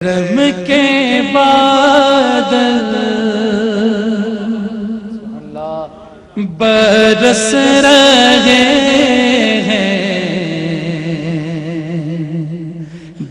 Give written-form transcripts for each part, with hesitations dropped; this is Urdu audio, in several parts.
کرم کے بادل برس رہے ہیں،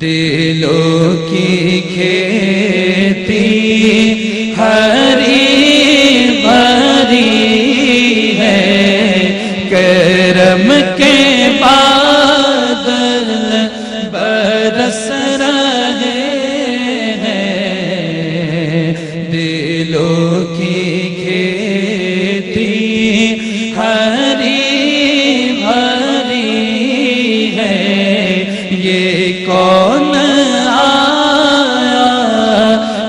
دلوں کی کھیتی ہری بھری ہے، کرم کے بادل برس رہے ہیں، دلوں کی کھیتی ہری بھری ہے، یہ کون آیا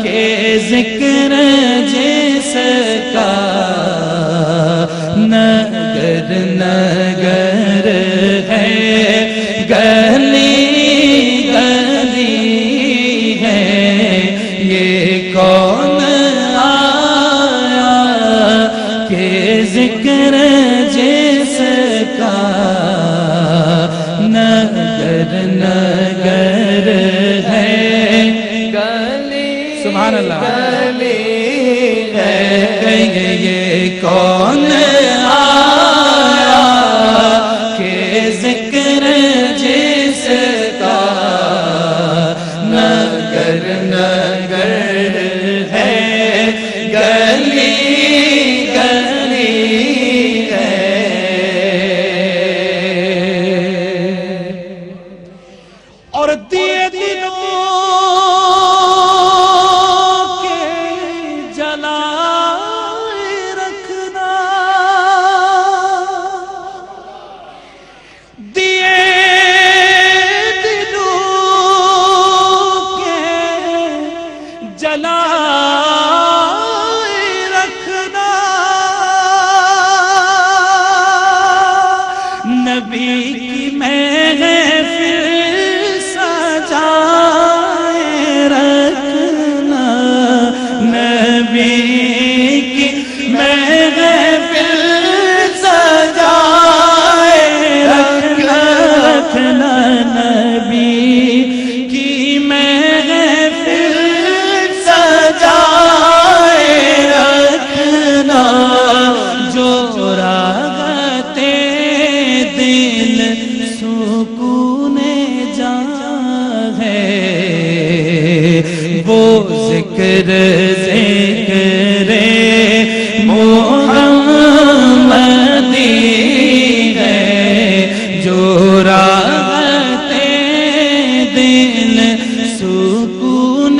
کہ ذکر جس کا نگر نگر ہے، گلی گلی ہے، یہ کون آیا کہ ذکر جس کا نگر نگر ہے، گلی سبحان اللہ گلی ہے، یہ کون آیا کہ ذکر جس کا نگر نگر ہے، گلی گلی ہے، اور دیے دلوں کے جلائے رکھنا، دیے دلوں کے جلائے رکھنا، نبی کی محفل سجائے رکھنا، نبی کی محفل سجائے رکھنا، نبی کی محفل سجائے رکھنا، جو راغتے دل سکون جاں ہے، وہ ذکر ذکر محمدی ہے، جو راغتے دل سکون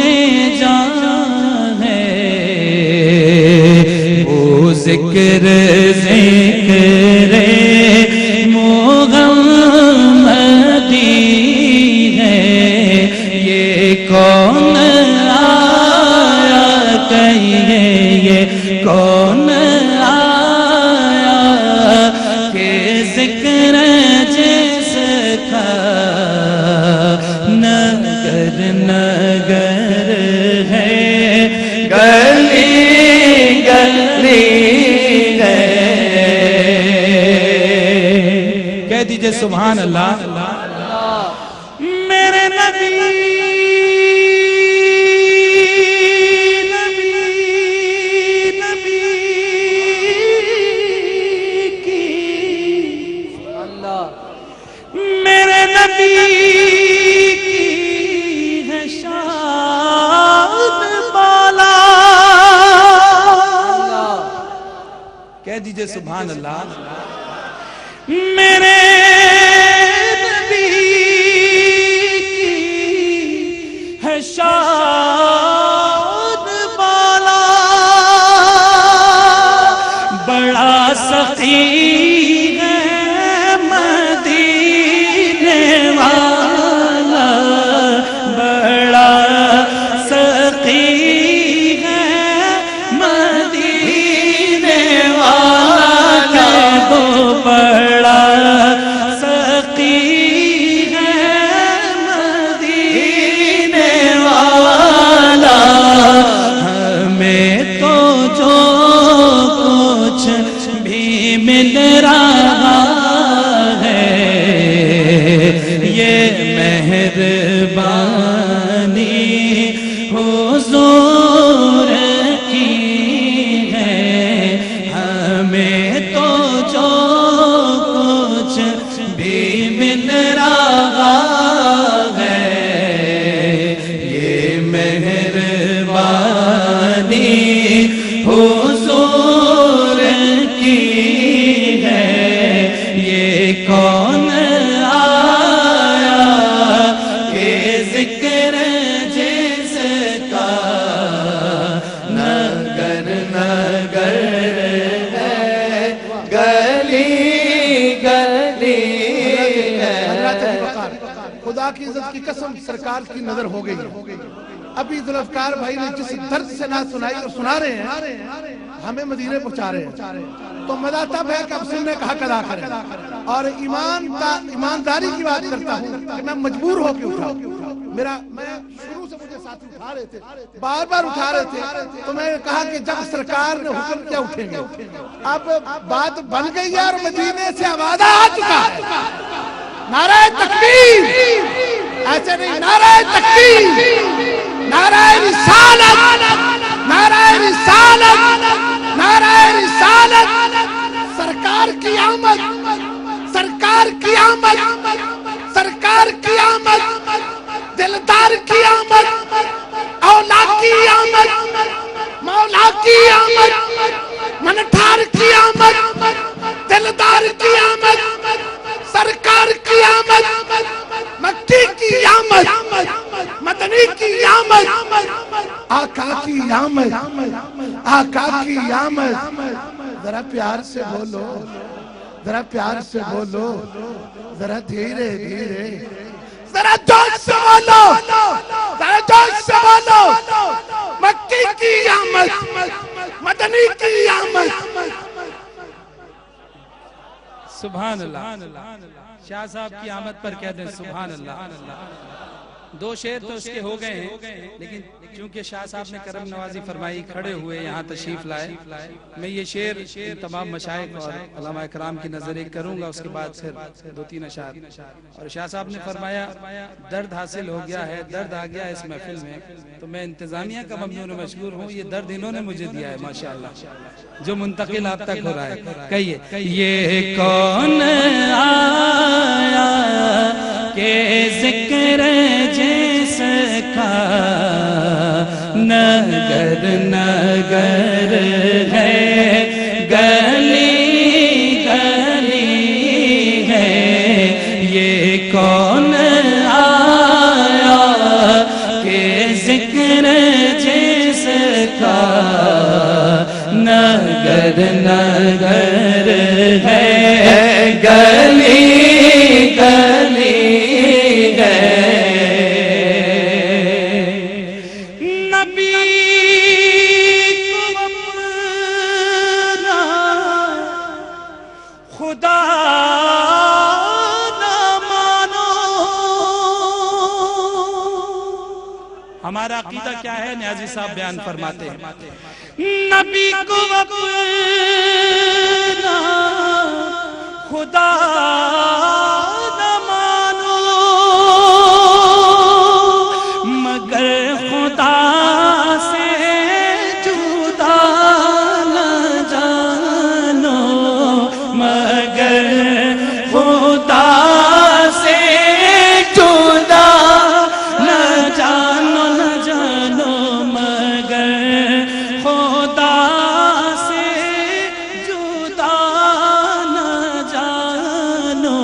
جاں ہے، وہ ذکر ذکر محمدی ہے، یہ کون آیا کہیے، یہ کون آیا کہ ذکر جس کا نگر نگر ہے، گلی گلی ہے، کہہ دیجئے سبحان اللہ، میرے نبی میرے نبی کی ہے شان بالا، کہہ دیجئے سبحان اللہ، میرے نبی کی ہے شان بالا، بڑا سخی حضور کی ہے ہمیں تو جو کچھ بھی مل رہا ہے یہ مہربانی حضور کی ہے یہ کون آیا کہ ذکر جس کا نگر نگر ہے گلی گلی ہے خدا کی عزت کی قسم سرکار کی نظر ہو گئی ابھی ذوالفقار بھائی نے جس درد سے نعت سنائی اور سنا رہے ہیں ہمیں مدینے پہنچا رہے ہیں تو مزہ تب ہے کہ اب سننے کا حق ادا کریں اور ایمانداری کی بات کرتا ہوں کہ میں مجبور ہو کے اٹھا میں شروع سے مجھے ساتھی اٹھا رہے تھے بار بار اٹھا رہے تھے تو میں نے کہا کہ جب سرکار نے حکم کیا اٹھیں گے اب بات بن گئی ہے اور مدینے سے آواز آ چکا ہے نعرہ تکبیر ایسے نہیں نعرہ تکبیر نعرہ رسالت نعرہ رسالت نعرہ رسالت سرکار کی آمد سرکار کی آمد سرکار کی آمد دلدار کی آمد اولا کی آمد مولا کی آمد منٹھار کی آمد دلدار کی آمد سرکار کی آمد مکی کی آمد مدنی کی آمد آقا کی آمد آقا کی آمد ذرا پیار سے بولو ذرا پیار سے بولو ذرا دھیرے دھیرے ذرا جوش سے بولو ذرا جوش سے بولو مکی کی آمد مدنی کی آمد سبحان اللہ شاہ صاحب کی آمد پر کہہ دیں سبحان اللہ دو شعر تو اس کے ہو گئے ہیں لیکن چونکہ شاہ صاحب نے کرم نوازی فرمائی کھڑے ہوئے یہاں تشریف لائے میں یہ شعر تمام مشائخ اور علماء اکرام کی نظر ایک کروں گا اس کے بعد پھر دو تین اشعار اور شاہ صاحب نے فرمایا درد حاصل ہو گیا ہے درد آ گیا اس محفل میں تو میں انتظامیہ کا ممنون و مشکور ہوں یہ درد انہوں نے مجھے دیا ہے ماشاءاللہ جو منتقل آپ تک ہو رہا ہے کہیے یہ کون آیا کہ ذکر جس کا نگر نگر ہے گلی گلی ہے یہ کون آیا کہ ذکر جس کا نگر نگر ہے گلی گلی ہے نبی کو اپنا خدا نہ مانو ہمارا عقیدہ کیا ہے نیازی صاحب بیان فرماتے ہیں نبی کو اپنا خدا نہ مانو مگر خدا سے جدا نہ جانو مگر خدا سے جدا نہ جانو مگر خدا سے جدا نہ جانو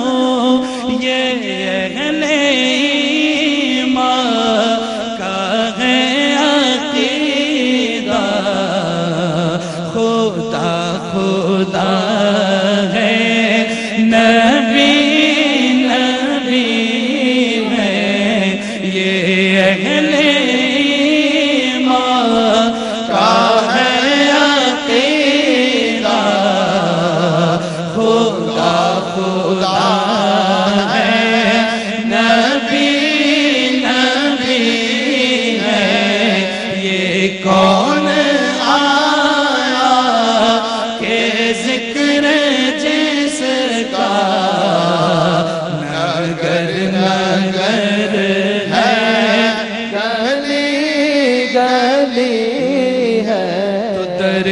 گلی ہے تو در